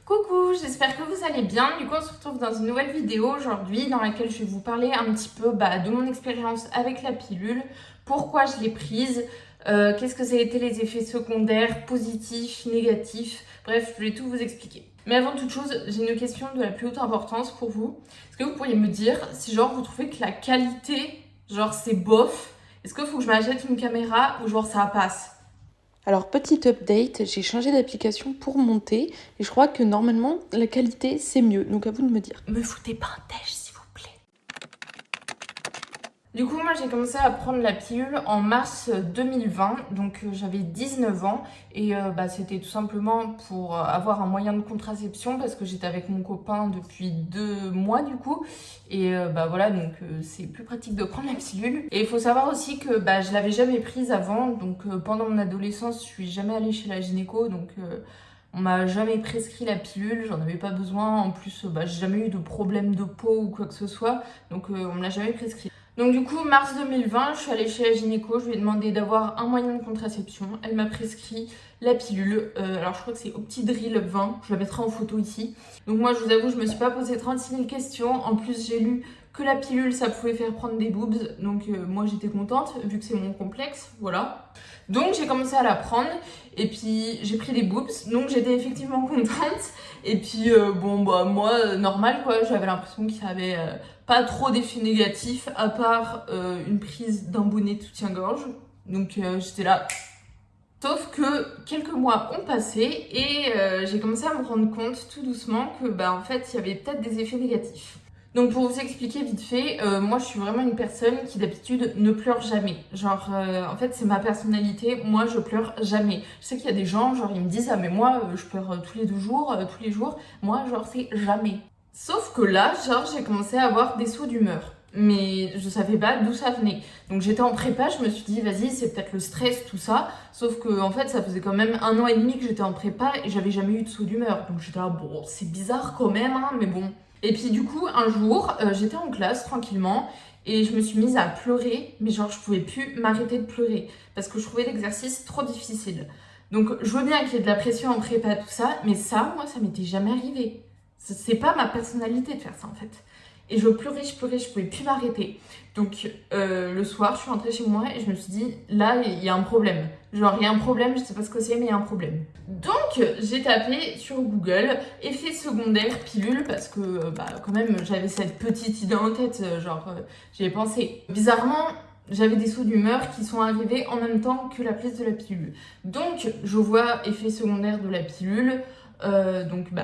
Coucou, j'espère que vous allez bien. Du coup, on se retrouve dans une nouvelle vidéo aujourd'hui dans laquelle je vais vous parler un petit peu de mon expérience avec la pilule, pourquoi je l'ai prise, qu'est-ce que ça a été les effets secondaires, positifs, négatifs. Bref, je vais tout vous expliquer. Mais avant toute chose, j'ai une question de la plus haute importance pour vous. Est-ce que vous pourriez me dire si genre vous trouvez que la qualité, genre c'est bof? Est-ce qu'il faut que je m'achète une caméra ou genre ça passe? Alors, petit update, j'ai changé d'application pour monter et je crois que normalement la qualité c'est mieux, donc à vous de me dire. Me foutez pas un tèche s'il vous plaît. Du coup, moi j'ai commencé à prendre la pilule en mars 2020, donc j'avais 19 ans et c'était tout simplement pour avoir un moyen de contraception parce que j'étais avec mon copain depuis 2 mois du coup et voilà, donc c'est plus pratique de prendre la pilule. Et il faut savoir aussi que je l'avais jamais prise avant, donc pendant mon adolescence je suis jamais allée chez la gynéco, donc on m'a jamais prescrit la pilule, j'en avais pas besoin. En plus, j'ai jamais eu de problème de peau ou quoi que ce soit, donc on me l'a jamais prescrit. Donc du coup, mars 2020, je suis allée chez la gynéco, je lui ai demandé d'avoir un moyen de contraception. Elle m'a prescrit la pilule, alors je crois que c'est Optidril 20, je la mettrai en photo ici. Donc moi, je vous avoue, je me suis pas posé 36 000 questions. En plus, j'ai lu que la pilule, ça pouvait faire prendre des boobs, donc moi j'étais contente, vu que c'est mon complexe, voilà. Donc j'ai commencé à la prendre, et puis j'ai pris des boobs, donc j'étais effectivement contente. Et puis moi, normal quoi, j'avais l'impression qu'il y avait pas trop d'effets négatifs, à part une prise d'un bonnet de soutien-gorge. Donc j'étais là. Sauf que quelques mois ont passé et j'ai commencé à me rendre compte tout doucement que en fait il y avait peut-être des effets négatifs. Donc pour vous expliquer vite fait, moi je suis vraiment une personne qui d'habitude ne pleure jamais. Genre en fait c'est ma personnalité, moi je pleure jamais. Je sais qu'il y a des gens, genre ils me disent ah mais moi je pleure tous les 2 jours, tous les jours. Moi genre c'est jamais. Sauf que là, genre j'ai commencé à avoir des sauts d'humeur. Mais je savais pas d'où ça venait. Donc j'étais en prépa, je me suis dit vas-y c'est peut-être le stress, tout ça. Sauf que en fait ça faisait quand même 1 an et demi que j'étais en prépa et j'avais jamais eu de saut d'humeur. Donc j'étais là bon c'est bizarre quand même hein, mais bon. Et puis du coup un jour j'étais en classe tranquillement et je me suis mise à pleurer. Mais genre je pouvais plus m'arrêter de pleurer parce que je trouvais l'exercice trop difficile. Donc je veux bien qu'il y ait de la pression en prépa tout ça, mais ça moi ça m'était jamais arrivé. C'est pas ma personnalité de faire ça en fait. Et je pleurais, je pouvais plus m'arrêter. Donc le soir, je suis rentrée chez moi et je me suis dit, là, il y a un problème. Genre, il y a un problème, je sais pas ce que c'est, mais il y a un problème. Donc, j'ai tapé sur Google effets secondaires pilule parce que, quand même, j'avais cette petite idée en tête. J'y ai pensé. Bizarrement, j'avais des sauts d'humeur qui sont arrivés en même temps que la prise de la pilule. Donc, je vois effets secondaires de la pilule.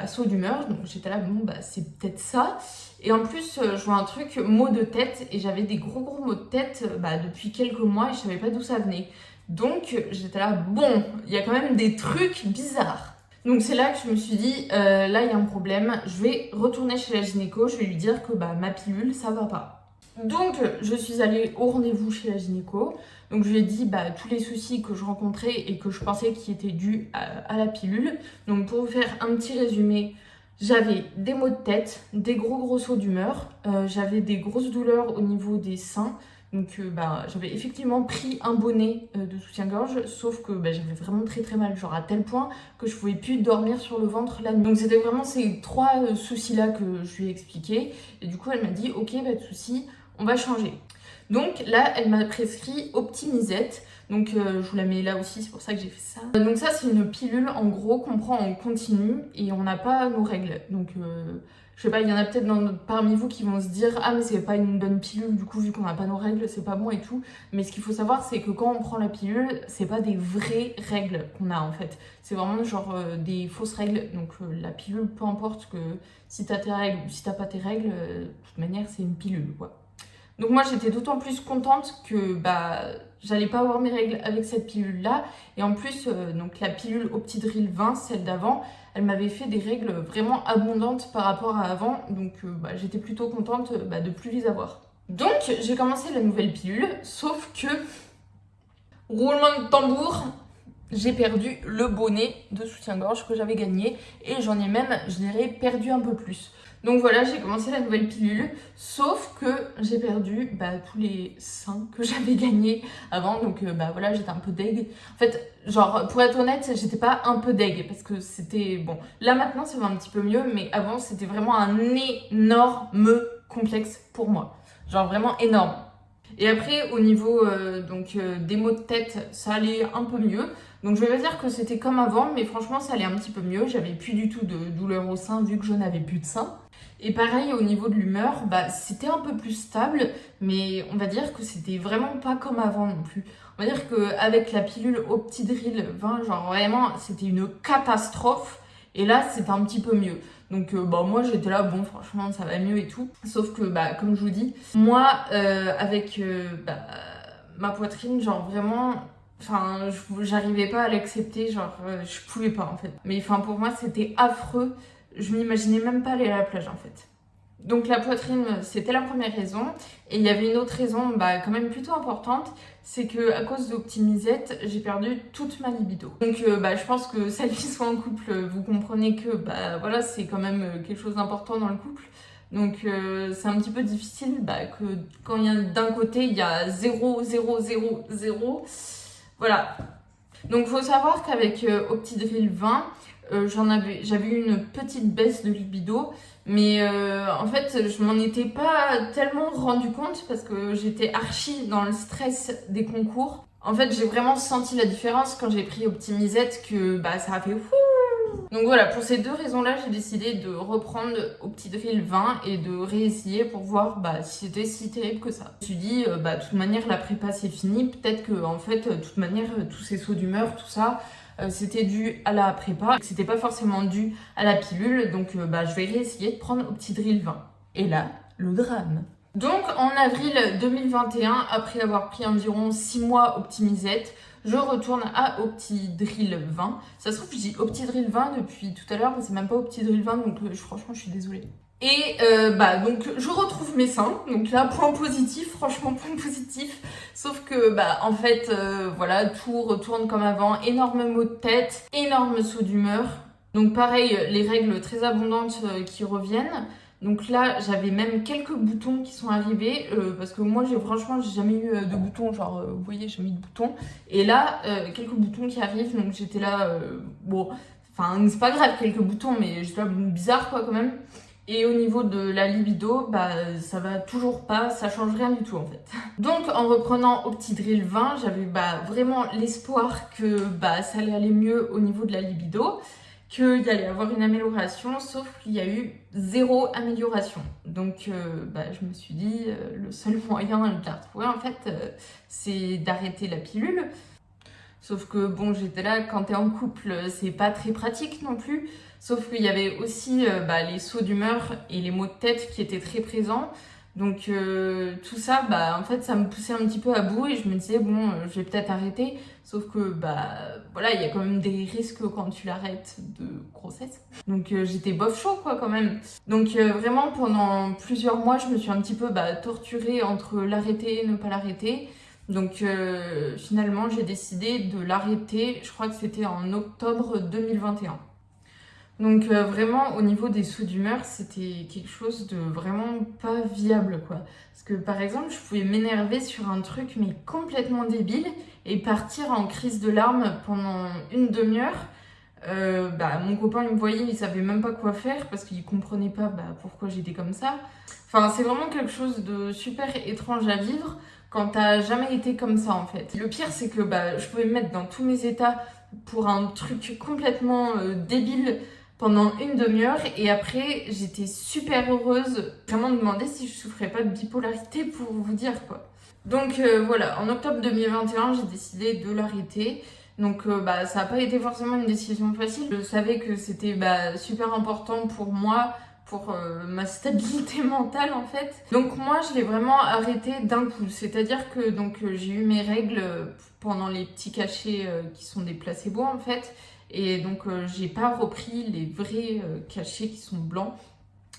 Saut d'humeur, donc j'étais là, c'est peut-être ça. Et en plus, je vois un truc, maux de tête, et j'avais des gros maux de tête depuis quelques mois et je savais pas d'où ça venait. Donc j'étais là, bon, il y a quand même des trucs bizarres. Donc c'est là que je me suis dit, là il y a un problème, je vais retourner chez la gynéco, je vais lui dire que ma pilule ça va pas. Donc je suis allée au rendez-vous chez la gynéco. Donc je lui ai dit tous les soucis que je rencontrais et que je pensais qui étaient dus à la pilule. Donc pour vous faire un petit résumé, j'avais des maux de tête, des gros sauts d'humeur, j'avais des grosses douleurs au niveau des seins. Donc j'avais effectivement pris un bonnet de soutien-gorge, sauf que j'avais vraiment très mal, genre à tel point que je pouvais plus dormir sur le ventre la nuit. Donc c'était vraiment ces 3 soucis-là que je lui ai expliqués. Et du coup elle m'a dit ok pas de soucis, on va changer. Donc là, elle m'a prescrit Optimisette. Donc je vous la mets là aussi, c'est pour ça que j'ai fait ça. Donc ça, c'est une pilule en gros qu'on prend en continu et on n'a pas nos règles. Donc je sais pas, il y en a peut-être parmi vous qui vont se dire ah mais c'est pas une bonne pilule du coup vu qu'on n'a pas nos règles, c'est pas bon et tout. Mais ce qu'il faut savoir, c'est que quand on prend la pilule, c'est pas des vraies règles qu'on a en fait. C'est vraiment genre des fausses règles. Donc la pilule, peu importe que si t'as tes règles ou si t'as pas tes règles, de toute manière c'est une pilule quoi. Donc moi j'étais d'autant plus contente que j'allais pas avoir mes règles avec cette pilule là. Et en plus donc la pilule Optidril 20, celle d'avant, elle m'avait fait des règles vraiment abondantes par rapport à avant. Donc j'étais plutôt contente de plus les avoir. Donc j'ai commencé la nouvelle pilule, sauf que roulement de tambour, j'ai perdu le bonnet de soutien-gorge que j'avais gagné et j'en ai même, je dirais, perdu un peu plus. Donc voilà, j'ai commencé la nouvelle pilule, sauf que j'ai perdu tous les seins que j'avais gagnés avant, donc voilà, j'étais un peu deg. En fait, genre, pour être honnête, j'étais pas un peu deg, parce que c'était, bon, là maintenant ça va un petit peu mieux, mais avant c'était vraiment un énorme complexe pour moi. Genre vraiment énorme. Et après, au niveau des maux de tête, ça allait un peu mieux. Donc je vais pas dire que c'était comme avant, mais franchement ça allait un petit peu mieux. J'avais plus du tout de douleur au sein vu que je n'avais plus de sein. Et pareil au niveau de l'humeur, c'était un peu plus stable, mais on va dire que c'était vraiment pas comme avant non plus. On va dire qu'avec la pilule Optidril 20, genre vraiment c'était une catastrophe. Et là c'était un petit peu mieux. Donc moi j'étais là, bon franchement ça va mieux et tout. Sauf que comme je vous dis, moi avec ma poitrine, genre vraiment... Enfin, j'arrivais pas à l'accepter, genre, je pouvais pas en fait. Mais enfin, pour moi, c'était affreux. Je m'imaginais même pas aller à la plage en fait. Donc la poitrine, c'était la première raison. Et il y avait une autre raison, quand même plutôt importante, c'est que à cause d'Optimisette, j'ai perdu toute ma libido. Donc je pense que celles qui sont en couple, vous comprenez que voilà, c'est quand même quelque chose d'important dans le couple. Donc c'est un petit peu difficile que quand il y a d'un côté, il y a 0, 0, 0, 0. Voilà. Donc faut savoir qu'avec Optidril 20, j'avais eu une petite baisse de libido, mais en fait je m'en étais pas tellement rendu compte parce que j'étais archi dans le stress des concours. En fait j'ai vraiment senti la différence quand j'ai pris Optimisette que ça a fait fou. Donc voilà, pour ces deux raisons-là, j'ai décidé de reprendre Optidril 20 et de réessayer pour voir si c'était si terrible que ça. Je me suis dit, de toute manière, la prépa c'est fini. Peut-être que, en fait, de toute manière, tous ces sauts d'humeur, tout ça, c'était dû à la prépa. C'était pas forcément dû à la pilule. Donc, je vais réessayer de prendre Optidril 20. Et là, le drame. Donc, en avril 2021, après avoir pris environ 6 mois Optimisette, je retourne à Optidril 20. Ça se trouve, je dis Optidril 20 depuis tout à l'heure, mais c'est même pas Optidril 20, donc franchement, je suis désolée. Et donc, je retrouve mes seins. Donc là, point positif, franchement, point positif. Sauf que, en fait, voilà, tout retourne comme avant. Énorme maux de tête, énorme saut d'humeur. Donc pareil, les règles très abondantes qui reviennent. Donc là, j'avais même quelques boutons qui sont arrivés parce que moi, franchement, j'ai jamais eu de boutons. Genre, vous voyez, j'ai mis de boutons. Et là, quelques boutons qui arrivent. Donc j'étais là, enfin, c'est pas grave, quelques boutons, mais j'étais là, bizarre quoi quand même. Et au niveau de la libido, ça va toujours pas, ça change rien du tout en fait. Donc en reprenant Optidril 20, j'avais vraiment l'espoir que ça allait aller mieux au niveau de la libido, qu'il y allait avoir une amélioration, sauf qu'il y a eu 0 amélioration. Donc je me suis dit, le seul moyen de la retrouver en fait, c'est d'arrêter la pilule. Sauf que bon, j'étais là, quand t'es en couple, c'est pas très pratique non plus. Sauf qu'il y avait aussi les sauts d'humeur et les maux de tête qui étaient très présents. Donc tout ça, en fait, ça me poussait un petit peu à bout et je me disais, bon, je vais peut-être arrêter. Sauf que, voilà, il y a quand même des risques quand tu l'arrêtes de grossesse. Donc j'étais bof chaud, quoi, quand même. Donc vraiment, pendant plusieurs mois, je me suis un petit peu torturée entre l'arrêter et ne pas l'arrêter. Donc finalement, j'ai décidé de l'arrêter, je crois que c'était en octobre 2021. Donc vraiment, au niveau des sauts d'humeur, c'était quelque chose de vraiment pas viable, quoi. Parce que par exemple, je pouvais m'énerver sur un truc, mais complètement débile, et partir en crise de larmes pendant une demi-heure. Mon copain, il me voyait, il savait même pas quoi faire, parce qu'il comprenait pas pourquoi j'étais comme ça. Enfin, c'est vraiment quelque chose de super étrange à vivre quand t'as jamais été comme ça, en fait. Le pire, c'est que je pouvais me mettre dans tous mes états pour un truc complètement débile, pendant une demi-heure et après j'étais super heureuse, vraiment demandé si je souffrais pas de bipolarité pour vous dire quoi. Donc voilà, en octobre 2021 j'ai décidé de l'arrêter. Donc ça n'a pas été forcément une décision facile. Je savais que c'était super important pour moi, pour ma stabilité mentale en fait. Donc moi je l'ai vraiment arrêté d'un coup. C'est-à-dire que j'ai eu mes règles pendant les petits cachets qui sont des placebos en fait. Et donc j'ai pas repris les vrais cachets qui sont blancs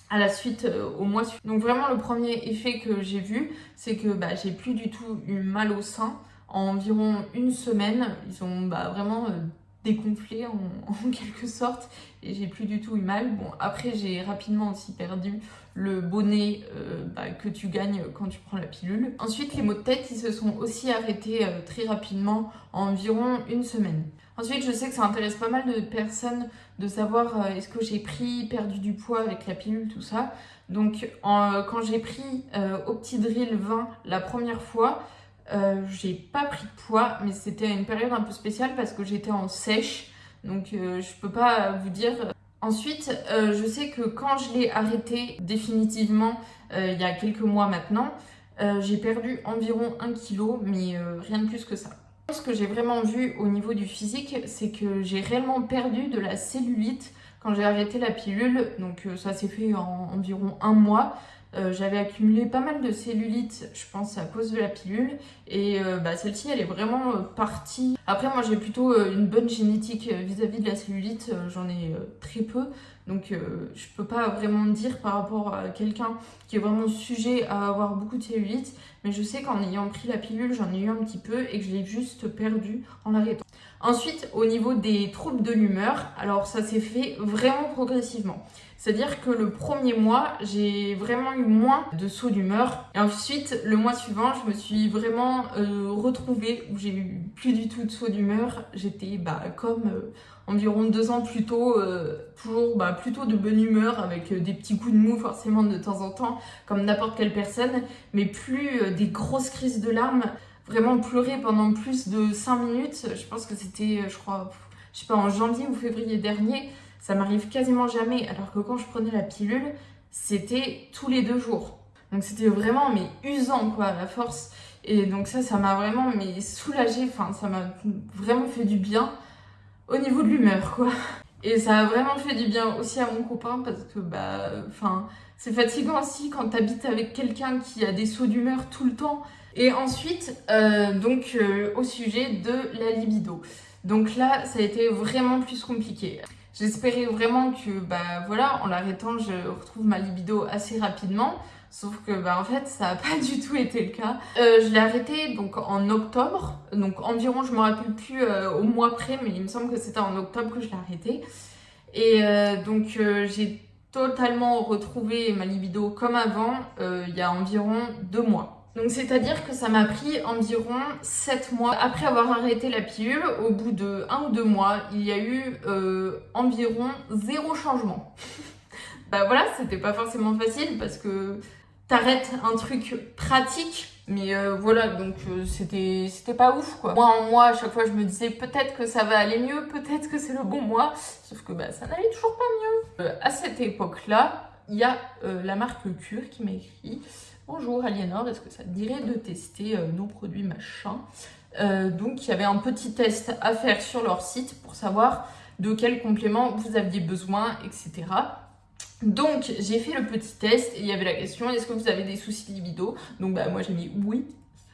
à la suite au mois suivant. Donc vraiment le premier effet que j'ai vu, c'est que j'ai plus du tout eu mal au sein en environ une semaine. Ils ont vraiment dégonflé en quelque sorte et j'ai plus du tout eu mal. Bon, après j'ai rapidement aussi perdu le bonnet que tu gagnes quand tu prends la pilule. Ensuite, les maux de tête, ils se sont aussi arrêtés très rapidement, en environ une semaine. Ensuite, je sais que ça intéresse pas mal de personnes de savoir est-ce que j'ai perdu du poids avec la pilule, tout ça. Donc, quand j'ai pris Optidril 20 la première fois, j'ai pas pris de poids, mais c'était une période un peu spéciale parce que j'étais en sèche. Donc, je peux pas vous dire. Ensuite, je sais que quand je l'ai arrêté définitivement, il y a quelques mois maintenant, j'ai perdu environ 1 kg, mais rien de plus que ça. Ce que j'ai vraiment vu au niveau du physique, c'est que j'ai réellement perdu de la cellulite quand j'ai arrêté la pilule. Donc ça s'est fait en environ 1 mois. J'avais accumulé pas mal de cellulite, je pense, à cause de la pilule. Et celle-ci, elle est vraiment partie. Après, moi, j'ai plutôt une bonne génétique vis-à-vis de la cellulite. J'en ai très peu. Donc, je peux pas vraiment dire par rapport à quelqu'un qui est vraiment sujet à avoir beaucoup de cellulite. Mais je sais qu'en ayant pris la pilule, j'en ai eu un petit peu et que je l'ai juste perdu en l'arrêtant. Ensuite, au niveau des troubles de l'humeur, alors ça s'est fait vraiment progressivement. C'est-à-dire que le premier mois, j'ai vraiment eu moins de sauts d'humeur. Et ensuite, le mois suivant, je me suis vraiment retrouvée où j'ai eu plus du tout de sauts d'humeur. J'étais comme environ 2 ans plus tôt, toujours plutôt de bonne humeur, avec des petits coups de mou forcément de temps en temps, comme n'importe quelle personne, mais plus des grosses crises de larmes. Vraiment pleurer pendant plus de 5 minutes. Je pense que c'était, en janvier ou février dernier. Ça m'arrive quasiment jamais, alors que quand je prenais la pilule, c'était tous les 2 jours. Donc c'était vraiment usant à la force. Et donc ça m'a vraiment soulagée, ça m'a vraiment fait du bien au niveau de l'humeur Et ça a vraiment fait du bien aussi à mon copain parce que c'est fatigant aussi quand t'habites avec quelqu'un qui a des sauts d'humeur tout le temps. Et ensuite, au sujet de la libido. Donc là, ça a été vraiment plus compliqué. J'espérais vraiment que, en l'arrêtant, je retrouve ma libido assez rapidement. Sauf que, en fait, ça n'a pas du tout été le cas. Je l'ai arrêté donc en octobre. Donc environ, je me rappelle plus au mois près, mais il me semble que c'était en octobre que je l'ai arrêté. Et j'ai totalement retrouvé ma libido comme avant, il y a environ 2 mois. Donc c'est-à-dire que ça m'a pris environ 7 mois. Après avoir arrêté la pilule, au bout de 1 ou 2 mois, il y a eu environ 0 changement. C'était pas forcément facile parce que t'arrêtes un truc pratique, mais c'était pas ouf Moi en moi, à chaque fois je me disais peut-être que ça va aller mieux, peut-être que c'est le bon mois, sauf que ça n'allait toujours pas mieux. À cette époque-là, il y a la marque Cure qui m'a écrit: bonjour Aliénor, est-ce que ça te dirait de tester nos produits machin? Donc il y avait un petit test à faire sur leur site pour savoir de quel complément vous aviez besoin, etc. Donc j'ai fait le petit test et il y avait la question: est-ce que vous avez des soucis de libido? Donc moi j'ai mis oui.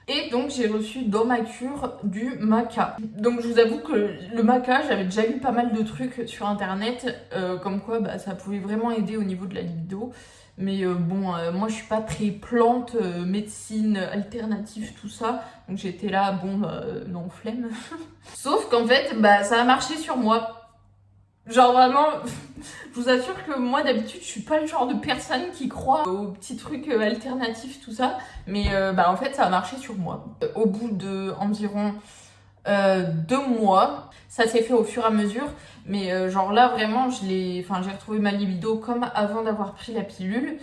Et donc j'ai reçu dans ma cure du maca. Donc je vous avoue que le maca, j'avais déjà lu pas mal de trucs sur internet, comme quoi ça pouvait vraiment aider au niveau de la libido. Mais moi je suis pas très plante, médecine alternative, tout ça. Donc j'étais là, non, flemme. Sauf qu'en fait, ça a marché sur moi. Genre vraiment, je vous assure que moi d'habitude je suis pas le genre de personne qui croit aux petits trucs alternatifs, tout ça. Mais en fait ça a marché sur moi. Au bout de environ 2 mois, ça s'est fait au fur et à mesure. Mais là vraiment j'ai retrouvé ma libido comme avant d'avoir pris la pilule.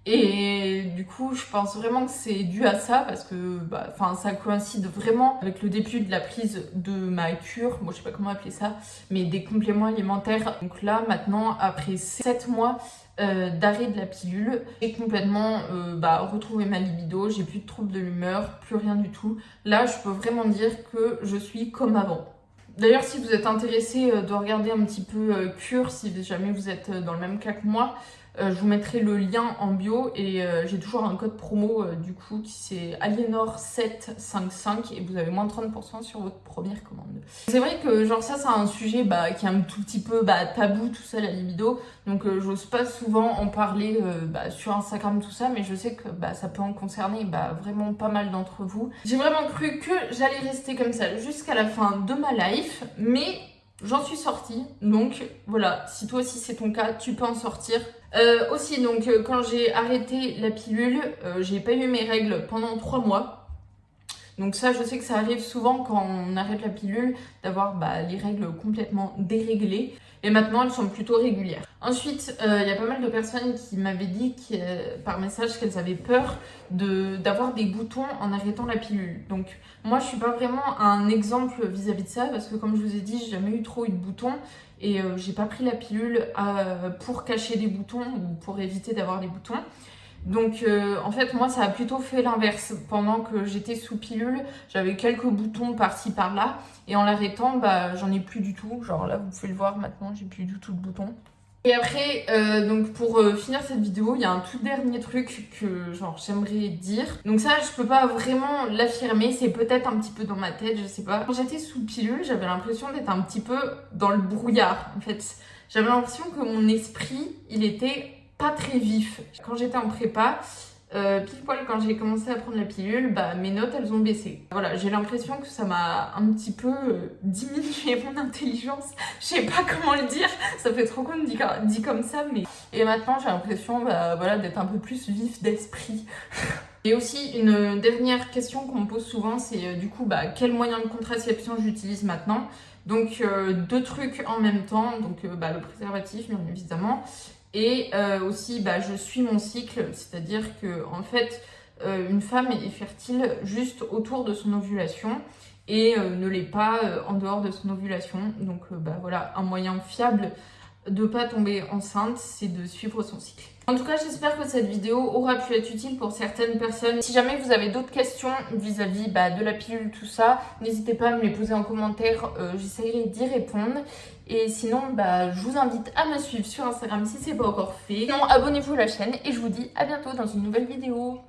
Et du coup, je pense vraiment que c'est dû à ça parce que ça coïncide vraiment avec le début de la prise de ma cure, je sais pas comment appeler ça, mais des compléments alimentaires. Donc là, maintenant, après 7 mois d'arrêt de la pilule, j'ai complètement retrouvé ma libido, j'ai plus de troubles de l'humeur, plus rien du tout. Là, je peux vraiment dire que je suis comme avant. D'ailleurs, si vous êtes intéressé de regarder un petit peu Cure, si jamais vous êtes dans le même cas que moi, je vous mettrai le lien en bio et j'ai toujours un code promo du coup qui c'est Aliénor755 et vous avez moins de 30% sur votre première commande. C'est vrai que genre ça c'est un sujet qui est un tout petit peu tabou tout ça la libido, donc j'ose pas souvent en parler sur Instagram tout ça, mais je sais que ça peut en concerner vraiment pas mal d'entre vous. J'ai vraiment cru que j'allais rester comme ça jusqu'à la fin de ma life, mais j'en suis sortie, donc voilà, si toi aussi c'est ton cas, tu peux en sortir. Aussi, donc quand j'ai arrêté la pilule, j'ai pas eu mes règles pendant 3 mois. Donc ça, je sais que ça arrive souvent quand on arrête la pilule, d'avoir les règles complètement déréglées. Et maintenant, elles sont plutôt régulières. Ensuite, il y a pas mal de personnes qui m'avaient dit par message qu'elles avaient peur d'avoir des boutons en arrêtant la pilule. Donc moi, je suis pas vraiment un exemple vis-à-vis de ça parce que comme je vous ai dit, j'ai jamais eu trop eu de boutons. Et j'ai pas pris la pilule pour cacher des boutons ou pour éviter d'avoir des boutons. Donc en fait moi ça a plutôt fait l'inverse. Pendant que j'étais sous pilule, j'avais quelques boutons par-ci par-là et en l'arrêtant j'en ai plus du tout. Genre là vous pouvez le voir maintenant, j'ai plus du tout de boutons. Et après, donc pour finir cette vidéo, il y a un tout dernier truc que j'aimerais dire. Donc ça, je peux pas vraiment l'affirmer, c'est peut-être un petit peu dans ma tête, je sais pas. Quand j'étais sous pilule, j'avais l'impression d'être un petit peu dans le brouillard. En fait, j'avais l'impression que mon esprit, il était pas très vif. Quand j'étais en prépa, pile poil quand j'ai commencé à prendre la pilule, mes notes elles ont baissé. Voilà, j'ai l'impression que ça m'a un petit peu diminué mon intelligence. Je sais pas comment le dire, ça fait trop con dit comme ça, mais... Et maintenant j'ai l'impression d'être un peu plus vif d'esprit. Et aussi une dernière question qu'on me pose souvent, c'est du coup quel moyen de contraception j'utilise maintenant. Donc 2 trucs en même temps, donc le préservatif bien évidemment. Et aussi, je suis mon cycle, c'est-à-dire que en fait, une femme est fertile juste autour de son ovulation et ne l'est pas en dehors de son ovulation. Donc voilà, un moyen fiable de pas tomber enceinte, c'est de suivre son cycle. En tout cas, j'espère que cette vidéo aura pu être utile pour certaines personnes. Si jamais vous avez d'autres questions vis-à-vis de la pilule, tout ça, n'hésitez pas à me les poser en commentaire, j'essaierai d'y répondre. Et sinon, je vous invite à me suivre sur Instagram si c'est pas encore fait. Sinon, abonnez-vous à la chaîne et je vous dis à bientôt dans une nouvelle vidéo.